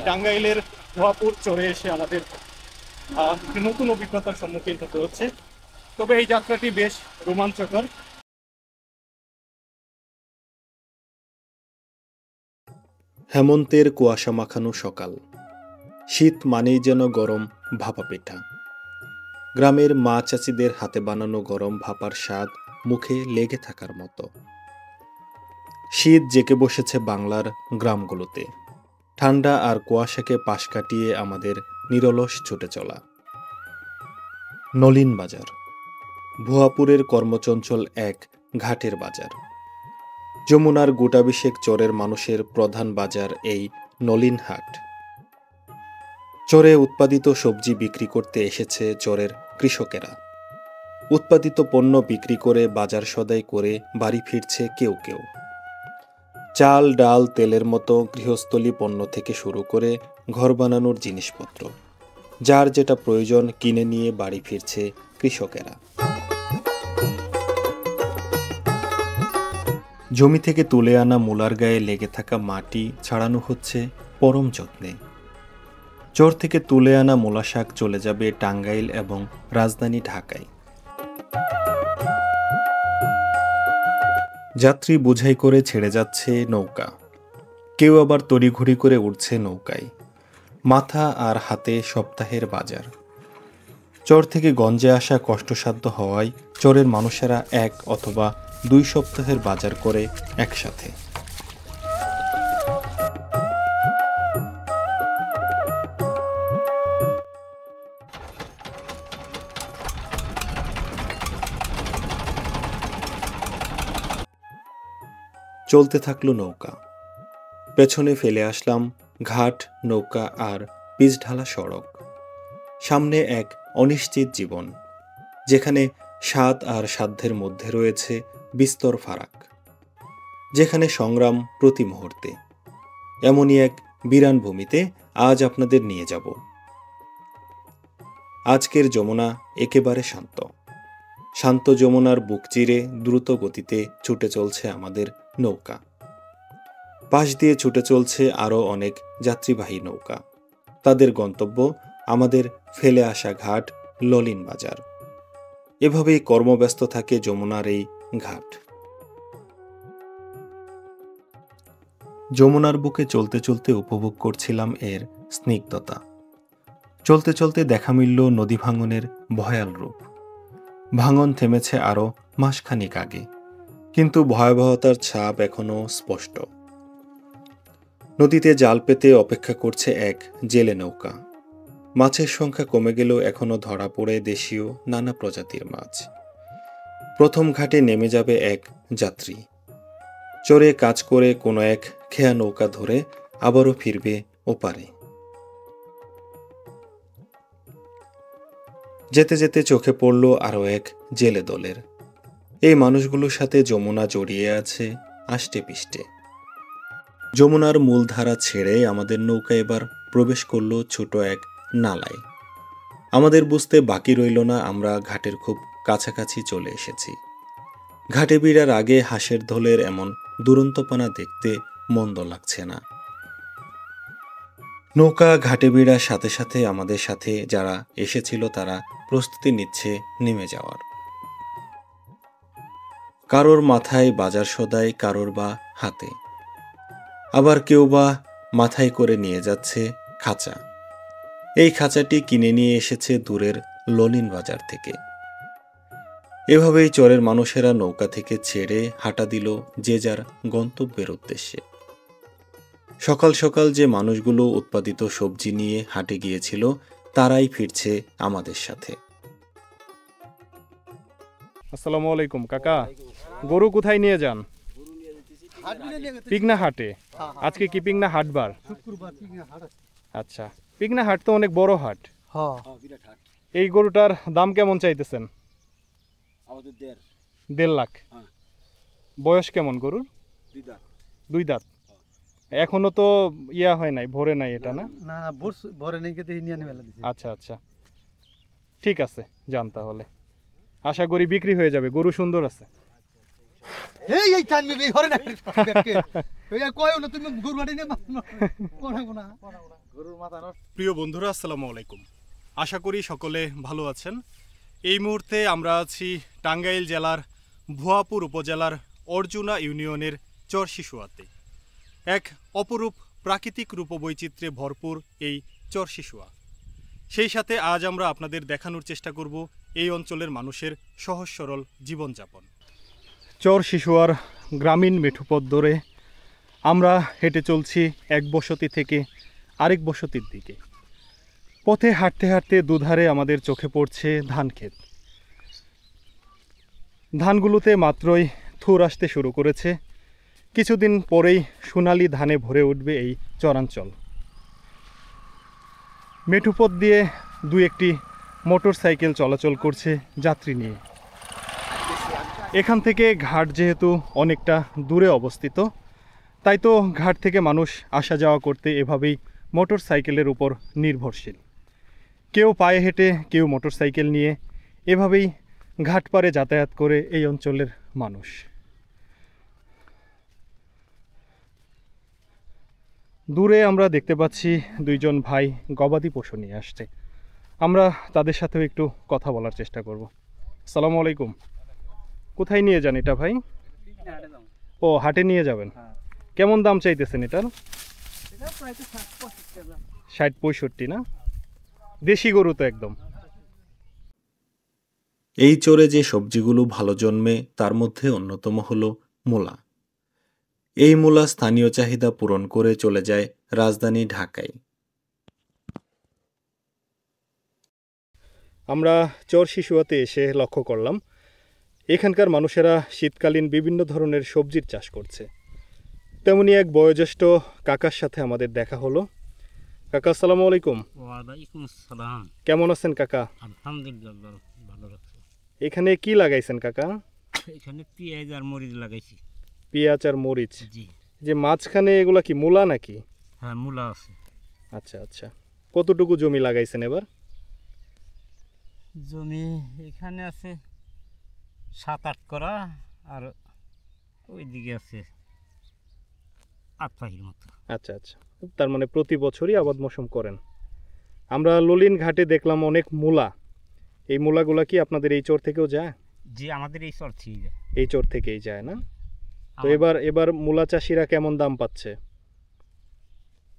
টাঙ্গাইলের ভুয়াপুর চরে এসে আমাদের নতুন অভিজ্ঞতার সম্মুখীন হতে হচ্ছে। তবে এই যাত্রাটি বেশ রোমাঞ্চকর। হেমন্তের কুয়াশা মাখানো সকাল, শীত মানেই যেন গরম ভাপা পিঠা। গ্রামের মা চাচিদের হাতে বানানো গরম ভাপার স্বাদ মুখে লেগে থাকার মতো। শীত জেঁকে বসেছে বাংলার গ্রামগুলোতে। ঠান্ডা আর কুয়াশাকে পাশ কাটিয়ে আমাদের নিরলস ছুটে চলা। নলিন বাজার, ভুয়াপুরের কর্মচঞ্চল এক ঘাটের বাজার। যমুনার গোটাবিশেক চরের মানুষের প্রধান বাজার এই নলিন হাট। চরে উৎপাদিত সবজি বিক্রি করতে এসেছে চরের কৃষকেরা। উৎপাদিত পণ্য বিক্রি করে বাজার সদাই করে বাড়ি ফিরছে কেউ কেউ। চাল, ডাল, তেলের মতো গৃহস্থলী পণ্য থেকে শুরু করে ঘর বানানোর জিনিসপত্র, যার যেটা প্রয়োজন কিনে নিয়ে বাড়ি ফিরছে কৃষকেরা। জমি থেকে তুলে আনা মূলার গায়ে লেগে থাকা মাটি ছাড়ানো হচ্ছে পরম যত্নে। চর থেকে তুলে আনা মূলা শাক চলে যাবে টাঙ্গাইল এবং রাজধানী ঢাকায়। যাত্রী বোঝাই করে ছেড়ে যাচ্ছে নৌকা, কেউ আবার তড়িঘড়ি করে উঠছে নৌকায়। মাথা আর হাতে সপ্তাহের বাজার। চর থেকে গঞ্জে আসা কষ্টসাধ্য হওয়ায় চরের মানুষেরা 1 অথবা 2 সপ্তাহের বাজার করে একসাথে। চলতে থাকলো নৌকা। পেছনে ফেলে আসলাম ঘাট, নৌকা আর পিচঢালা সড়ক। সামনে এক অনিশ্চিত জীবন, যেখানে স্বাদ আর সাধ্যের মধ্যে রয়েছে বিস্তর ফারাক, যেখানে সংগ্রাম প্রতি মুহূর্তে। এমনই এক বিরান ভূমিতে আজ আপনাদের নিয়ে যাব। আজকের যমুনা একেবারে শান্ত। শান্ত যমুনার বুক চিরে দ্রুত গতিতে ছুটে চলছে আমাদের নৌকা। পাশ দিয়ে ছুটে চলছে আরও অনেক যাত্রীবাহী নৌকা। তাদের গন্তব্য আমাদের ফেলে আসা ঘাট ললিন বাজার। এভাবেই কর্মব্যস্ত থাকে যমুনার এই ঘাট। যমুনার বুকে চলতে চলতে উপভোগ করছিলাম এর স্নিগ্ধতা। চলতে চলতে দেখা মিলল নদী ভাঙনের ভয়াল রূপ। ভাঙন থেমেছে আরও মাসখানিক আগে, কিন্তু ভয়াবহতার ছাপ এখনো স্পষ্ট। নদীতে জাল পেতে অপেক্ষা করছে এক জেলে নৌকা। মাছের সংখ্যা কমে গেলেও এখনো ধরা পড়ে দেশীয় নানা প্রজাতির মাছ। প্রথম ঘাটে নেমে যাবে এক যাত্রী। চরে কাজ করে কোনো এক খেয়া নৌকা ধরে আবারও ফিরবে ওপারে। যেতে যেতে চোখে পড়ল আরও এক জেলে দলের। এই মানুষগুলোর সাথে যমুনা জড়িয়ে আছে আষ্টে পিষ্টে। যমুনার মূলধারা ছেড়ে আমাদের নৌকা এবার প্রবেশ করল ছোট এক নালায়। আমাদের বুঝতে বাকি রইল না আমরা ঘাটের খুব কাছাকাছি চলে এসেছি। ঘাটে ভিড়ার আগে হাঁসের দলের এমন দুরন্তপনা দেখতে মন্দ লাগছে না। নৌকা ঘাটে ভিড়ার সাথে সাথে আমাদের সাথে যারা এসেছিল তারা প্রস্তুতি নিচ্ছে নেমে যাওয়ার। কারোর মাথায় বাজার সদাই, কারোর বা হাতে, আবার কেউ বা মাথায় করে নিয়ে যাচ্ছে খাঁচা। এই খাঁচাটি কিনে নিয়ে এসেছে দূরের ললিন বাজার থেকে। এভাবেই চরের মানুষেরা নৌকা থেকে ছেড়ে হাঁটা দিল যে যার গন্তব্যের উদ্দেশ্যে। সকাল সকাল যে মানুষগুলো উৎপাদিত সবজি নিয়ে হাটে গিয়েছিল তারাই ফিরছে আমাদের সাথে। আসসালামু আলাইকুম কাকা, গরু কোথায় নিয়ে যান? পিকনা হাটে। আজকে কি পিকনা হাটবার? আচ্ছা, পিকনা হাট তো অনেক বড় হাট। এই গরুটার দাম কেমন চাইতেছেন? 1.5 লাখ। বয়স কেমন গরুর? 2 দাঁত। এখনো তো ইয়া হয় নাই, ভরে নাই এটা না? আচ্ছা আচ্ছা, ঠিক আছে, যান তাহলে। আশা করি বিক্রি হয়ে যাবে, গরু সুন্দর আছে। এই টানবি এই ঘরে না এই কয়ও না তুমি গরু বাড়ি নিয়ে পড়াবো না গরুর মাথা নষ্ট। প্রিয় বন্ধুরা, আসসালামু আলাইকুম। আশা করি সকলে ভালো আছেন। এই মুহূর্তে আমরা আছি টাঙ্গাইল জেলার ভুয়াপুর উপজেলার অর্জুনা ইউনিয়নের চর শিশুয়াতে। এক অপরূপ প্রাকৃতিক রূপবৈচিত্র্যে ভরপুর এই চর শিশুয়া। সেই সাথে আজ আমরা আপনাদের দেখানোর চেষ্টা করব এই অঞ্চলের মানুষের সহজ সরল জীবনযাপন। চর শিশুয়ার গ্রামীণ মেঠোপথ ধরে আমরা হেঁটে চলছি এক বসতি থেকে আরেক বসতির দিকে। পথে হাঁটতে হাঁটতে দুধারে আমাদের চোখে পড়ছে ধান ক্ষেত। ধানগুলোতে মাত্রই থুর আসতে শুরু করেছে। কিছুদিন পরেই সোনালি ধানে ভরে উঠবে এই চরাঞ্চল। মেঠোপথ দিয়ে দু একটি মোটর সাইকেল চলাচল করছে যাত্রী নিয়ে। এখান থেকে ঘাট যেহেতু অনেকটা দূরে অবস্থিত, তাই তো ঘাট থেকে মানুষ আসা যাওয়া করতে এভাবেই মোটর সাইকেলের উপর নির্ভরশীল। কেউ পায়ে হেঁটে, কেউ মোটর সাইকেল নিয়ে এভাবেই ঘাট পাড়ে যাতায়াত করে এই অঞ্চলের মানুষ। দূরে আমরা দেখতে পাচ্ছি দুইজন ভাই গবাদি পশু নিয়ে আসছে। আমরা তাদের সাথেও একটু কথা বলার চেষ্টা করব। আসসালামু আলাইকুম। কোথায় নিয়ে যান এটা ভাই? ও, হাটে নিয়ে যাবেন। কেমন দাম চাইতেছেন এটার? 60-65 না? দেশি গরু তো একদম। এই চরে যে সবজিগুলো ভালো জন্মে তার মধ্যে অন্যতম হলো মূলা। এই মূলা স্থানীয় চাহিদা পূরণ করে চলে যায় রাজধানী ঢাকায়। আমরা চর শিশুয়াতে এসে লক্ষ্য করলাম এখানকার মানুষেরা শীতকালীন বিভিন্ন ধরনের সবজির চাষ করছে। তেমনি এক বয়োজ্যেষ্ঠ কাকার সাথে আমাদের দেখা হলো। কাকা, আসসালামু আলাইকুম। ওয়ালাইকুম আসসালাম। কেমন আছেন কাকা? আলহামদুলিল্লাহ, ভালো রাখছে। এখানে কি লাগাইছেন কাকা? এখানে পেঁয়াজ আর মরিচ লাগাইছি। পেঁয়াজ আর মরিচ। জি। যে মাঝখানে এগুলা কি মূলা নাকি? হ্যাঁ, মূলা আছে। আচ্ছা আচ্ছা। কতটুকু জমি লাগাইছেন এবার? জমি এখানে আছে 7-8 করা, আর ওইদিকে আছে 8 পাহির মতো। আচ্ছা আচ্ছা। তার মানে প্রতি বছরই আবাদ মৌসুম করেন। আমরা ললিন ঘাটে দেখলাম অনেক মূলা। এই মূলাগুলা কি আপনাদের এই চর থেকেও যায়? জি, আমাদের এই চর থেকে যায়। এই চর থেকেই যায় না? তো এবার মূলা চাষিরা কেমন দাম পাচ্ছে?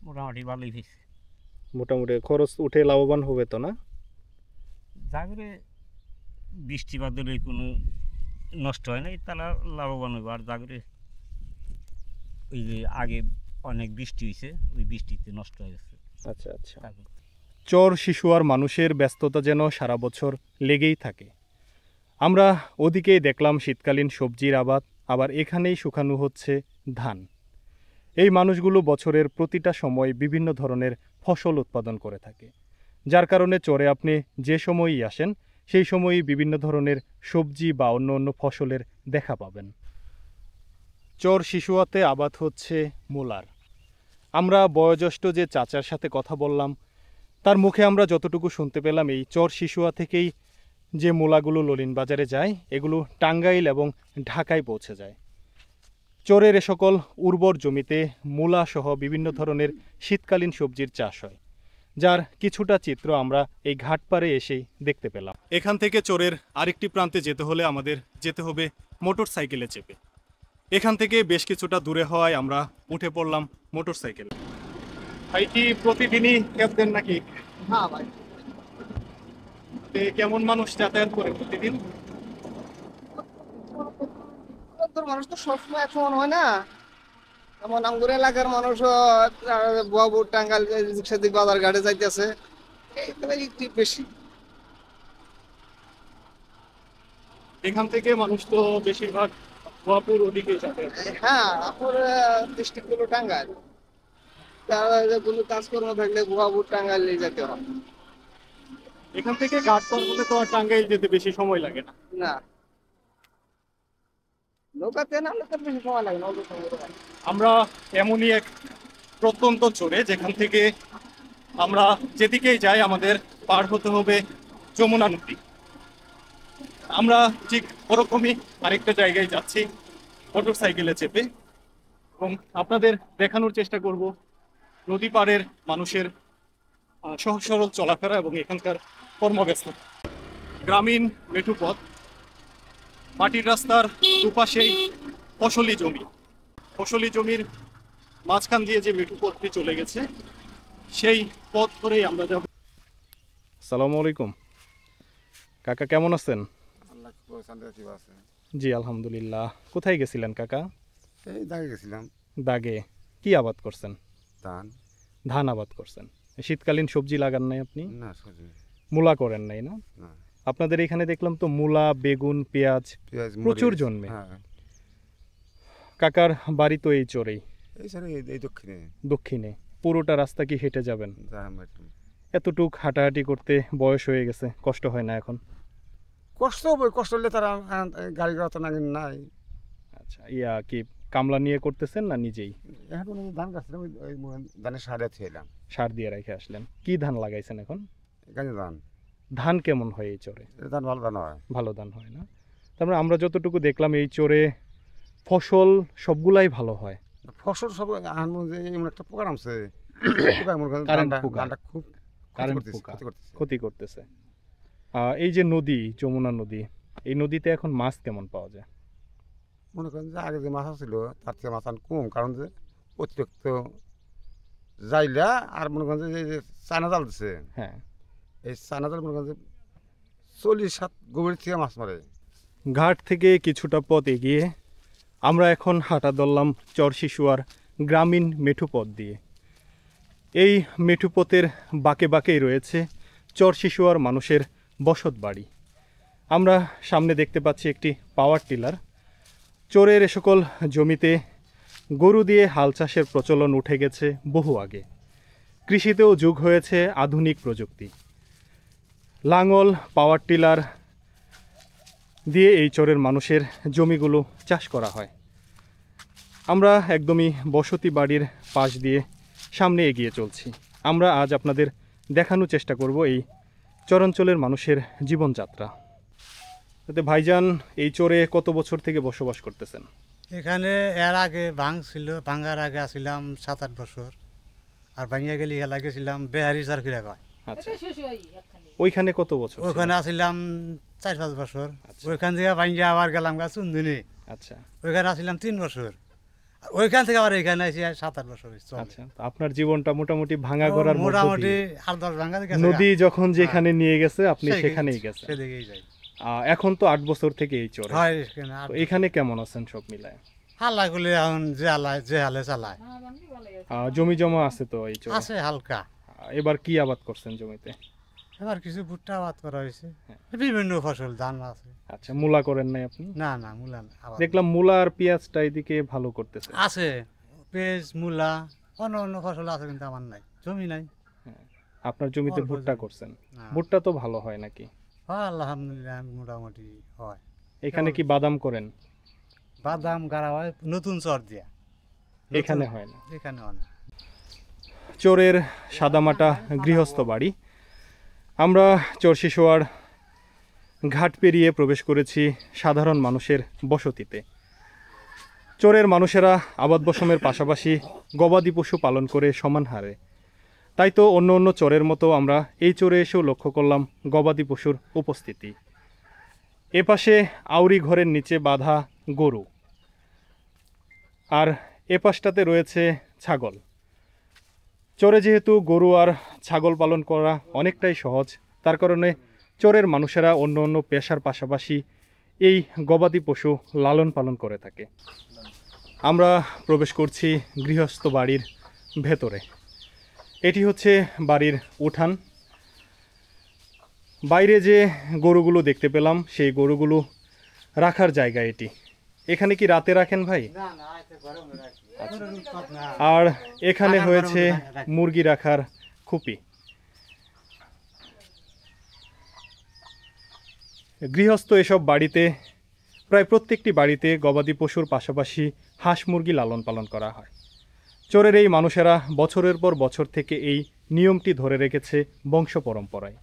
মোটামুটি ভালোই হয়েছে। মোটামুটি খরচ উঠে লাভবান হবে তো না? জাগরে বৃষ্টি বাদলে কোনো নষ্ট হয় না, তারা লাভবান হবে। আর জাগরে ওই যে আগে অনেক বৃষ্টি হয়েছে, ওই বৃষ্টিতে নষ্ট হয়ে গেছে। আচ্ছা আচ্ছা। চর শিশুয়ার মানুষের ব্যস্ততা যেন সারা বছর লেগেই থাকে। আমরা ওদিকেই দেখলাম শীতকালীন সবজির আবাদ, আবার এখানেই শুকানো হচ্ছে ধান। এই মানুষগুলো বছরের প্রতিটা সময় বিভিন্ন ধরনের ফসল উৎপাদন করে থাকে, যার কারণে চরে আপনি যে সময়ই আসেন সেই সময়ই বিভিন্ন ধরনের সবজি বা অন্য অন্য ফসলের দেখা পাবেন। চর শিশুয়াতে আবাদ হচ্ছে মূলার। আমরা বয়োজ্যেষ্ঠ যে চাচার সাথে কথা বললাম, তার মুখে আমরা যতটুকু শুনতে পেলাম এই চর শিশুয়া থেকেই যে মূলাগুলো ললিন বাজারে যায় এগুলো টাঙ্গাইল এবং ঢাকায় পৌঁছে যায়। চরের এ সকল উর্বর জমিতে মূলা সহ বিভিন্ন ধরনের শীতকালীন সবজির চাষ হয়, যার কিছুটা চিত্র আমরা এই ঘাটপাড়ে এসেই দেখতে পেলাম। এখান থেকে চরের আরেকটি প্রান্তে যেতে হলে আমাদের যেতে হবে মোটর সাইকেলে চেপে। এখান থেকে বেশ কিছুটা দূরে হওয়ায় আমরা উঠে পড়লাম মোটর সাইকেলে। ভাই কি প্রতিদিনই ক্যাব দেন নাকি? হ্যাঁ ভাই। কেমন মানুষ যাতায়াত করে প্রতিদিন? মানুষ তো সবসময় এক সমান হয় না। যেমন আমগুর এলাকার মানুষ বুয়াপুর টাঙ্গাইল সেদিক বাজার ঘাটে যাইতেছে, একটু বেশি। এখান থেকে মানুষ তো বেশিরভাগ ভুয়াপুর ওদিকে যাতায়াত করে। হ্যাঁ, আপুর ডিস্ট্রিক্ট গুলো টাঙ্গাইল। কোনো কাজকর্ম থাকলে বুয়াপুর টাঙ্গাইল যেতে হয়। এখান থেকে ঘাট পার হতে তো আর টাঙ্গাইল যেতে বেশি সময় লাগে না। না, নৌকাতে নামলে তো বেশি সময় লাগে না। আমরা এমনই এক প্রত্যন্ত চরে যেখান থেকে আমরা যেদিকেই যাই আমাদের পার হতে হবে যমুনা নদী। আমরা ঠিক ওরকমই আরেকটা জায়গায় যাচ্ছি। মোটর সাইকেলে চেপে, এবং আপনাদের দেখানোর চেষ্টা করব নদী পাড়ের মানুষের সহজ সরল চলাফেরা এবং এখানকার কর্মব্যস্ততা। গ্রামীণ মেঠু পথ, মাটির রাস্তার দুপাশেই ফসলি জমির মাঝখান দিয়ে যে মেঠু পথটি চলে গেছে সেই পথ ধরেই আমরা যাব। আসসালামু আলাইকুম কাকা, কেমন আছেন? জি আলহামদুলিল্লাহ। কোথায় গেছিলেন কাকা? এই দাগে গেছিলাম। দাগে কি আবাদ করছেন? ধান। ধান আবাদ করছেন। শীতকালীন সবজি লাগান নাই আপনি? না সবজি মূলা করেন নাই না? না। আপনাদের এখানে দেখলাম তো মূলা, বেগুন, পেঁয়াজ পেঁয়াজ প্রচুর মরিচ, জন্মে। হ্যাঁ। কাকার বাড়ি তো এই চরেই, এই স্যার এই দক্ষিণে দক্ষিণে। পুরোটা রাস্তা কি হেঁটে যাবেন? জাহাঙ্গীর। এতটুক হাঁটাহাঁটি করতে বয়স হয়ে গেছে, কষ্ট হয় না এখন? কষ্ট হবে, কষ্ট হলে তারা গাড়ি ঘোড়া তো নাই। আচ্ছা, কি কামলা নিয়ে করতেছেন না নিজেই? এখন ধান গাছলাম, ওই ধানের সারে ছিলাম। সার দিয়ে রেখে আসলেন। কি ধান লাগাইছেন এখন? এখানে ধান। ধান কেমন হয় এই চরে? ধান ভালো ধান হয়। ভালো ধান হয় না? তারপরে আমরা যতটুকু দেখলাম এই চরে ফসল সবগুলাই ভালো হয়। ফসল সব এমন একটা পোকা নামছে, কারেন্ট পোকা। ধানটা খুব কারেন্ট পোকা ক্ষতি করতেছে। এই যে নদী, যমুনা নদী, এই নদীতে এখন মাছ কেমন পাওয়া যায়? মনে করেন যে আগে যে মাছ ছিল তার থেকে মাছ কম, কারণ যে অতিরিক্ত যাইলা আর মনে করেন যে চায়না জাল দিচ্ছে। হ্যাঁ, এই চায়না জাল মনে করেন যে 40-60 গভীর থেকে মাছ মারে। ঘাট থেকে কিছুটা পথ এগিয়ে আমরা এখন হাঁটা ধরলাম চরশিশুয়ার গ্রামীণ মেঠু পথ দিয়ে। এই মেঠু পথের বাঁকে বাঁকেই রয়েছে চরশিশুয়ার মানুষের বসত বাড়ি। আমরা সামনে দেখতে পাচ্ছি একটি পাওয়ার টিলার। চরের এ সকল জমিতে গরু দিয়ে হাল চাষের প্রচলন উঠে গেছে বহু আগে। কৃষিতেও যুগ হয়েছে আধুনিক প্রযুক্তি। লাঙল, পাওয়ার টিলার দিয়ে এই চরের মানুষের জমিগুলো চাষ করা হয়। আমরা একদমই বসতি বাড়ির পাশ দিয়ে সামনে এগিয়ে চলছি। আমরা আজ আপনাদের দেখানোর চেষ্টা করব এই চরাঞ্চলের মানুষের জীবনযাত্রা। তাতে ভাইজান, এই চরে কত বছর থেকে বসবাস করতেছেন? এখানে এর আগে ভাঙার আগে আসছিলাম 7-8 বছর, আর ভাঙিয়া গেলে এলা গেছিলাম বেহারি চারকিরা কয়। আচ্ছা, ওইখানে কত বছর? ওইখানে আসছিলাম 4-5 বছর। আচ্ছা। ওইখান থেকে ভাঙিয়া আবার গেলাম গা চুন্দুনি। আচ্ছা ওইখানে আসছিলাম 3 বছর। ওইখান থেকে আবার এখানে আসি 7-8 বছর। আচ্ছা, আপনার জীবনটা মোটামুটি ভাঙা গড়ার মধ্য মোটামুটি দিয়ে, 8-10 ভাঙা নদী যখন যেখানে নিয়ে গেছে আপনি সেখানেই গেছেন। সেদিকেই যাই। এখন তো 8 বছর থেকে এই চরে। হয় তো এখানে কেমন আছেন সব মিলায়? হাল্লা করলে এখন যে হালে চালায়। জমি জমা আছে তো এই চরে? আছে হালকা। এবার কি আবাদ করছেন জমিতে? এবার কিছু ভুট্টা আবাদ করা হয়েছে, বিভিন্ন ফসল, ধান আছে। আচ্ছা, মূলা করেন নাই আপনি? না মূলা না। দেখলাম মূলা আর পেঁয়াজটা এদিকে ভালো করতেছে। আছে পেঁয়াজ, মূলা, অন্য ফসল আছে, কিন্তু আমার নাই, জমি নাই। আপনার জমিতে অল্প ভুট্টা জমি। করছেন? না। ভুট্টা তো ভালো হয় নাকি? হ্যাঁ আলহামদুলিল্লাহ, মোটামুটি হয়। এখানে কি বাদাম করেন? বাদাম গাড়া হয় নতুন চর দিয়া, এখানে হয় না। এখানে হয় না। চোরের সাদামাটা গৃহস্থ বাড়ি। আমরা চরশিশুয়ার ঘাট পেরিয়ে প্রবেশ করেছি সাধারণ মানুষের বসতিতে। চোরের মানুষেরা আবাদ বসমের পাশাপাশি গবাদি পশু পালন করে সমান হারে। তাই তো অন্য চরের মতো আমরা এই চরে এসেও লক্ষ্য করলাম গবাদি পশুর উপস্থিতি। এপাশে আউরি ঘরের নিচে বাঁধা গরু, আর এপাশটাতে রয়েছে ছাগল। চরে যেহেতু গরু আর ছাগল পালন করা অনেকটাই সহজ, তার কারণে চরের মানুষেরা অন্য পেশার পাশাপাশি এই গবাদি পশু লালন পালন করে থাকে। আমরা প্রবেশ করছি গৃহস্থ বাড়ির ভেতরে। এটি হচ্ছে বাড়ির উঠান। বাইরে যে গরুগুলো দেখতে পেলাম সেই গরুগুলো রাখার জায়গা এটি। এখানে কি রাতে রাখেন ভাই? আর এখানে হয়েছে মুরগি রাখার খুপি। গৃহস্থ এসব বাড়িতে, প্রায় প্রত্যেকটি বাড়িতে গবাদি পশুর পাশাপাশি হাঁস মুরগি লালন পালন করা হয়। চরের এই মানুষেরা বছরের পর বছর থেকে এই নিয়মটি ধরে রেখেছে বংশ পরম্পরায়।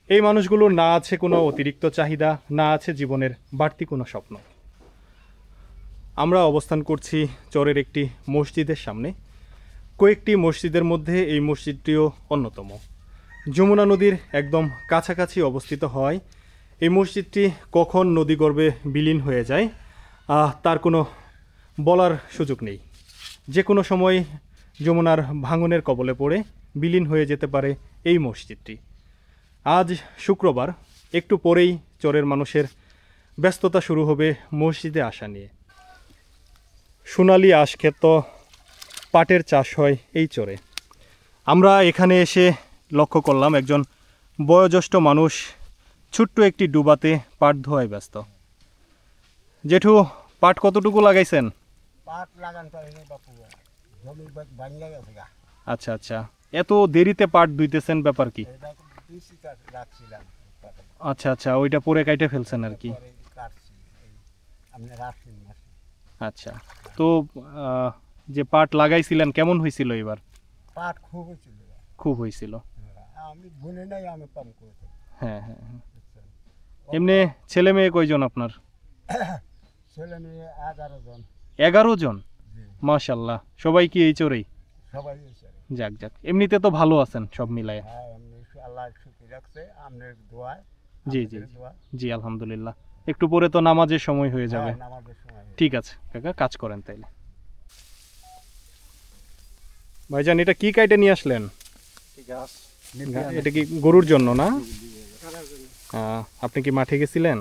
এই মানুষগুলোর না আছে কোনো অতিরিক্ত চাহিদা, না আছে জীবনের বাড়তি কোনো স্বপ্ন। আমরা অবস্থান করছি চরের একটি মসজিদের সামনে। কয়েকটি মসজিদের মধ্যে এই মসজিদটিও অন্যতম। যমুনা নদীর একদম কাছাকাছি অবস্থিত হয় এই মসজিদটি কখন নদীগর্ভে বিলীন হয়ে যায় তার কোনো বলার সুযোগ নেই। যে কোনো সময় যমুনার ভাঙনের কবলে পড়ে বিলীন হয়ে যেতে পারে এই মসজিদটি। আজ শুক্রবার, একটু পরেই চরের মানুষের ব্যস্ততা শুরু হবে মসজিদে আসা নিয়ে। সোনালি আঁশ ক্ষেত, পাটের চাষ হয় এই চরে। আমরা এখানে এসে লক্ষ্য করলাম একজন বয়োজ্যেষ্ঠ মানুষ ছোট্ট একটি ডুবাতে পাট ধোয়ায় ব্যস্ত। জেঠু, পাট কতটুকু লাগাইছেন? পাট লাগান পারিনি বাপু, জমি ভাঙিয়া গেছে গা। আচ্ছা আচ্ছা, এত দেরিতে পাট ধুইতেছেন, ব্যাপার কি? এটা দিছি রাখছিলাম, আচ্ছা আচ্ছা, ওইটা পরে কাইটে ফেলছেন আর কি। পরে কাটছি, আমি রাখছি না। আচ্ছা, তো যে পাট লাগাইছিলেন কেমন হয়েছিল এবার? পাট খুব হয়েছিল, খুব হয়েছিল। আমি গুনে নাই, আমি কম করেছি। হ্যাঁ হ্যাঁ হ্যাঁ। এমনি ছেলে মেয়ে কয়জন আপনার? ছেলে মেয়ে 11 জন। 11 জন? মাশাল্লাহ, সবাই কি এই চরেই? সবাই এসে, যাক যাক, এমনিতে তো ভালো আছেন সব মিলায়। হ্যাঁ এমনি আল্লাহ সুখী রাখছে, আপনার দোয়া। জি জি জি, আলহামদুলিল্লাহ। একটু পরে তো নামাজের সময় হয়ে যাবে। নামাজের সময়। ঠিক আছে কাকা, কাজ করেন তাইলে। ভাইজান, এটা কি কাইটে নিয়ে আসলেন? এটা কি গরুর জন্য না? আপনি কি মাঠে গেছিলেন?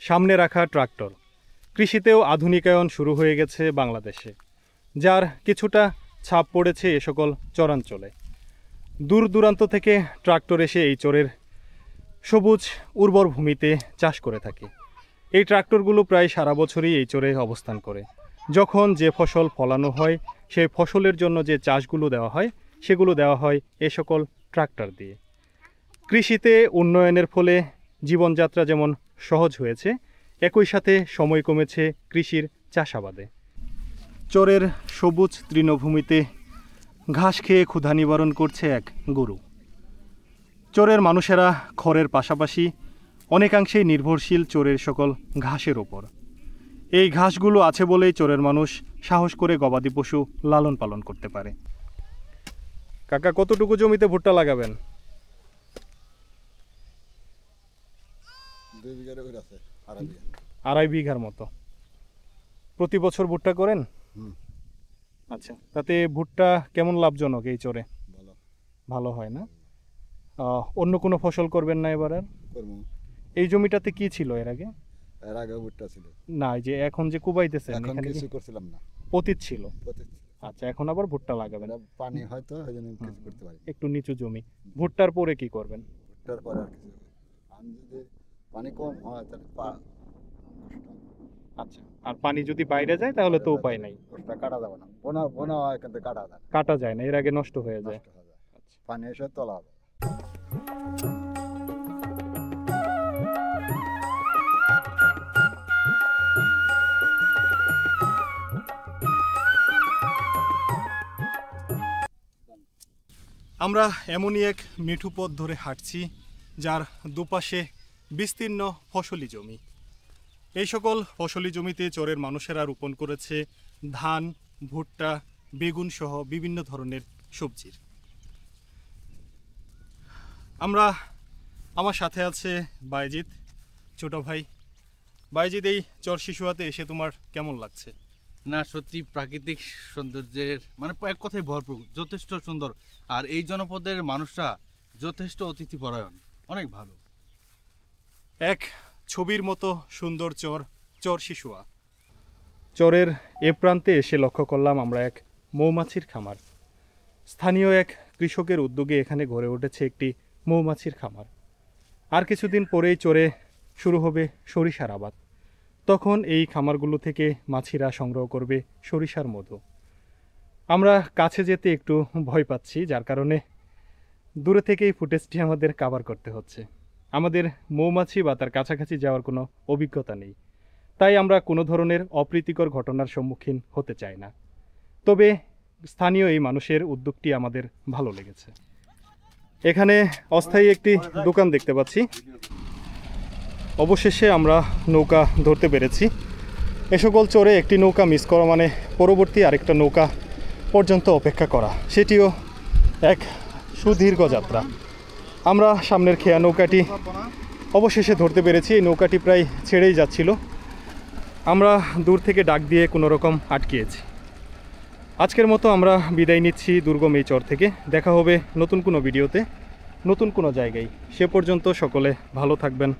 সামনে রাখা ট্রাক্টর। কৃষিতেও আধুনিকায়ন শুরু হয়ে গেছে বাংলাদেশে, যার কিছুটা ছাপ পড়েছে এ সকল চরাঞ্চলে। দূর দূরান্ত থেকে ট্রাক্টর এসে এই চরের সবুজ উর্বর ভূমিতে চাষ করে থাকে। এই ট্রাক্টরগুলো প্রায় সারা বছরই এই চরে অবস্থান করে। যখন যে ফসল ফলানো হয়, সেই ফসলের জন্য যে চাষগুলো দেওয়া হয়, সেগুলো দেওয়া হয় এ সকল ট্রাক্টর দিয়ে। কৃষিতে উন্নয়নের ফলে জীবনযাত্রা যেমন সহজ হয়েছে, একই সাথে সময় কমেছে কৃষির চাষাবাদে। চরের সবুজ তৃণভূমিতে ঘাস খেয়ে ক্ষুধা নিবারণ করছে এক গরু। চরের মানুষেরা খড়ের পাশাপাশি অনেকাংশেই নির্ভরশীল চরের সকল ঘাসের ওপর। এই ঘাসগুলো আছে বলেই চরের মানুষ সাহস করে গবাদি পশু লালন পালন করতে পারে। কাকা, কতটুকু জমিতে ভুট্টা লাগাবেন? 2 বিঘার উপর আছে, 2.5 বিঘা। 2.5 বিঘার মতো। প্রতি বছর ভুট্টা করেন? আচ্ছা, তাতে ভুট্টা কেমন লাভজনক এই চরে? ভালো। ভালো হয় না? অন্য কোনো ফসল করবেন না এবার আর? করব। এই জমিটাতে কি ছিল এর আগে? এর আগে ভুট্টা ছিল না, এই যে এখন যে কুবাইতেছেন, এখন এখানে কিছু কি করছিলাম না, পতিত ছিল? পতিত। আচ্ছা, এখন আবার ভুট্টা লাগাবেন। এটা পানি হয়তো এইজন্য কিছু করতে পারি। একটু নিচু জমি। ভুট্টার পরে কি করবেন? ভুট্টার পরে আর কিছু আমি যদি পানি কম হয় তাহলে আচ্ছা, আর পানি যদি বাইরে যায় তাহলে তো উপায় নাই। ওটা কাটা যাবে না, বোনা বোনা হয় কিন্তু কাটা যায় না। কাটা যায় না, এর আগে নষ্ট হয়ে যায়। নষ্ট হয়ে যায়। পানি এসে তোলা হবে। আমরা এমনই এক মিঠু পথ ধরে হাঁটছি, যার দুপাশে বিস্তীর্ণ ফসলি জমি। এই সকল ফসলি জমিতে চরের মানুষেরা রোপণ করেছে ধান, ভুট্টা, বেগুন সহ বিভিন্ন ধরনের সবজির। আমার সাথে আছে বাইজিৎ, ছোট ভাই। বাইজিৎ, এই চর শিশুয়াতে এসে তোমার কেমন লাগছে? না, সত্যি প্রাকৃতিক সৌন্দর্যের মানে এক কথায় ভরপুর, যথেষ্ট সুন্দর। আর এই জনপদের মানুষরা যথেষ্ট অতিথিপরায়ণ, অনেক ভালো। এক ছবির মতো সুন্দর চর শিশুয়া। চরের এ প্রান্তে এসে লক্ষ্য করলাম আমরা এক মৌমাছির খামার। স্থানীয় এক কৃষকের উদ্যোগে এখানে গড়ে উঠেছে একটি মৌমাছির খামার। আর কিছুদিন পরেই চরে শুরু হবে সরিষার আবাদ। তখন এই খামারগুলো থেকে মাছিরা সংগ্রহ করবে সরিষার মধু। আমরা কাছে যেতে একটু ভয় পাচ্ছি, যার কারণে দূরে থেকেই ফুটেজটি আমাদের কভার করতে হচ্ছে। আমাদের মৌমাছি বা তার কাছাকাছি যাওয়ার কোনো অভিজ্ঞতা নেই, তাই আমরা কোনো ধরনের অপ্রীতিকর ঘটনার সম্মুখীন হতে চাই না। তবে স্থানীয় এই মানুষের উদ্যোগটি আমাদের ভালো লেগেছে। এখানে অস্থায়ী একটি দোকান দেখতে পাচ্ছি। অবশেষে আমরা নৌকা ধরতে পেরেছি। এ সকল চরে একটি নৌকা মিস করা মানে পরবর্তী আরেকটা নৌকা পর্যন্ত অপেক্ষা করা, সেটিও এক সুদীর্ঘ যাত্রা। আমরা সামনের খেয়া নৌকাটি অবশেষে ধরতে পেরেছি। এই নৌকাটি প্রায় ছেড়েই যাচ্ছিল, আমরা দূর থেকে ডাক দিয়ে কোনো রকম আটকিয়েছি। আজকের মতো আমরা বিদায় নিচ্ছি দুর্গম এই চর থেকে। দেখা হবে নতুন কোনো ভিডিওতে, নতুন কোনো জায়গায়। সে পর্যন্ত সকলে ভালো থাকবেন,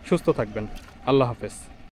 সুস্থ থাকবেন। আল্লাহ হাফেজ।